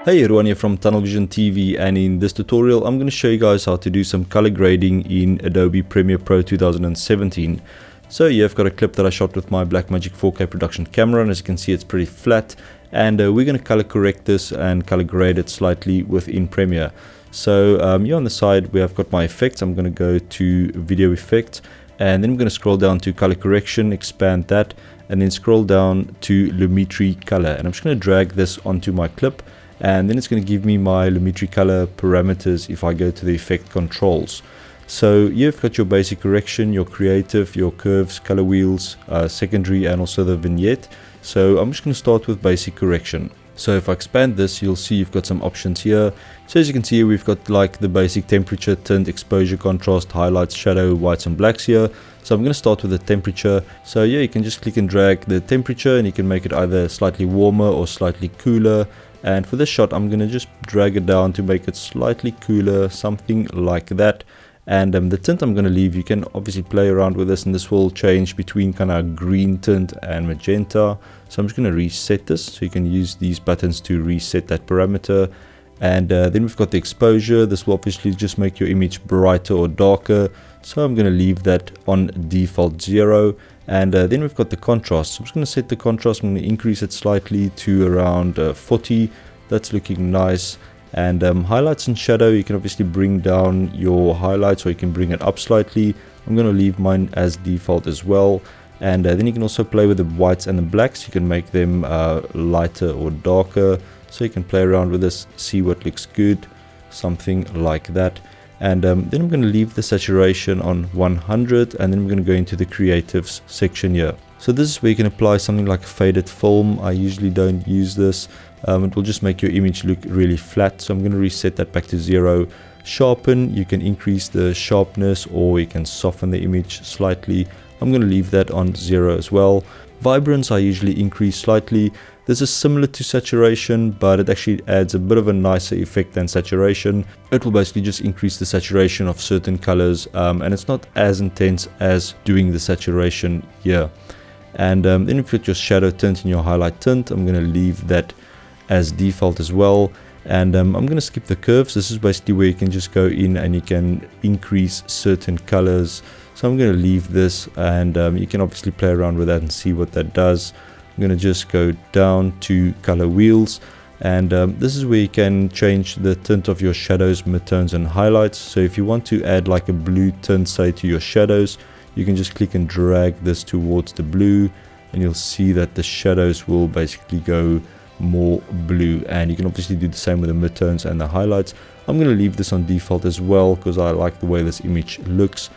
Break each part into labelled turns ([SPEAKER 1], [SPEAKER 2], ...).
[SPEAKER 1] Hey, Ruan here from TunnelvizionTV, and in this tutorial I'm going to show you guys how to do some color grading in Adobe Premiere Pro 2017. So yeah, I've got a clip that I shot with my Blackmagic 4K production camera, and as you can see it's pretty flat, and we're going to color correct this and color grade it slightly within Premiere. So here on the side we have got my effects. I'm going to go to video effects, and then I'm going to scroll down to color correction, expand that, and then scroll down to Lumetri color, and I'm just going to drag this onto my clip. And then it's going to give me my Lumetri color parameters if I go to the effect controls. So you've got your basic correction, your creative, your curves, color wheels, secondary, and also the vignette. So I'm just going to start with basic correction. So if I expand this, you'll see you've got some options here. So as you can see, we've got like the basic temperature, tint, exposure, contrast, highlights, shadow, whites and blacks here. So I'm going to start with the temperature. So yeah, you can just click and drag the temperature, and you can make it either slightly warmer or slightly cooler. And for this shot, I'm going to just drag it down to make it slightly cooler, something like that. And the tint I'm going to leave. You can obviously play around with this, and this will change between kind of green tint and magenta. So I'm just going to reset this. So you can use these buttons to reset that parameter. And then we've got the exposure. This will obviously just make your image brighter or darker. So I'm going to leave that on default 0. And then we've got the contrast. So I'm just going to set the contrast. I'm going to increase it slightly to around 40. That's looking nice. And highlights and shadow, you can obviously bring down your highlights, or you can bring it up slightly. I'm going to leave mine as default as well. And then you can also play with the whites and the blacks. You can make them lighter or darker. So you can play around with this, see what looks good, something like that. And then I'm going to leave the saturation on 100, and then we're going to go into the creatives section here. So this is where you can apply something like a faded film. I usually don't use this. It will just make your image look really flat. So I'm going to reset that back to 0. Sharpen, you can increase the sharpness, or you can soften the image slightly. I'm going to leave that on 0 as well. Vibrance I usually increase slightly. This is similar to saturation, but it actually adds a bit of a nicer effect than saturation. It will basically just increase the saturation of certain colors, and it's not as intense as doing the saturation here. And then if you put your shadow tint and your highlight tint, I'm going to leave that as default as well. And I'm going to skip the curves. This is basically where you can just go in and you can increase certain colors. So I'm going to leave this, and you can obviously play around with that and see what that does. I'm going to just go down to color wheels, and this is where you can change the tint of your shadows, midtones and highlights. So if you want to add like a blue tint, say, to your shadows, you can just click and drag this towards the blue, and you'll see that the shadows will basically go more blue. And you can obviously do the same with the midtones and the highlights. I'm going to leave this on default as well because I like the way this image looks.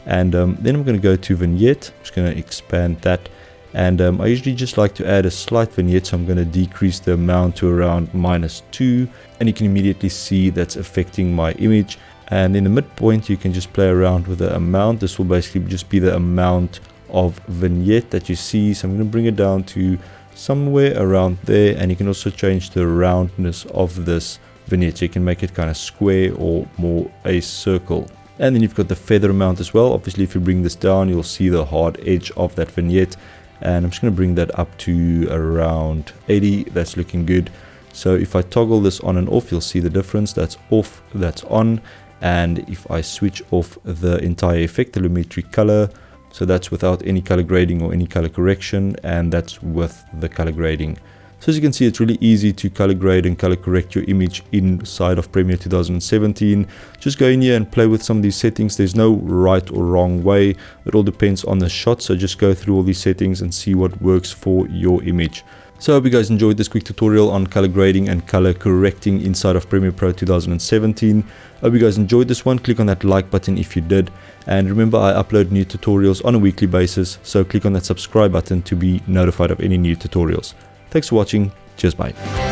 [SPEAKER 1] And then I'm going to go to vignette. I'm just going to expand that. And I usually just like to add a slight vignette, so I'm going to decrease the amount to around -2, and you can immediately see that's affecting my image. And in the midpoint, you can just play around with the amount. This will basically just be the amount of vignette that you see. So I'm going to bring it down to somewhere around there, and you can also change the roundness of this vignette, so you can make it kind of square or more a circle. And then you've got the feather amount as well. Obviously, if you bring this down, you'll see the hard edge of that vignette. And I'm just going to bring that up to around 80. That's looking good. So if I toggle this on and off, you'll see the difference. That's off, that's on. And if I switch off the entire effect, the Lumetri color, so that's without any color grading or any color correction, and that's with the color grading. So as you can see, it's really easy to color grade and color correct your image inside of Premiere 2017. Just go in here and play with some of these settings. There's no right or wrong way. It all depends on the shot. So just go through all these settings and see what works for your image. So I hope you guys enjoyed this quick tutorial on color grading and color correcting inside of Premiere Pro 2017. I hope you guys enjoyed this one. Click on that like button if you did. And remember, I upload new tutorials on a weekly basis. So click on that subscribe button to be notified of any new tutorials. Thanks for watching. Cheers, bye.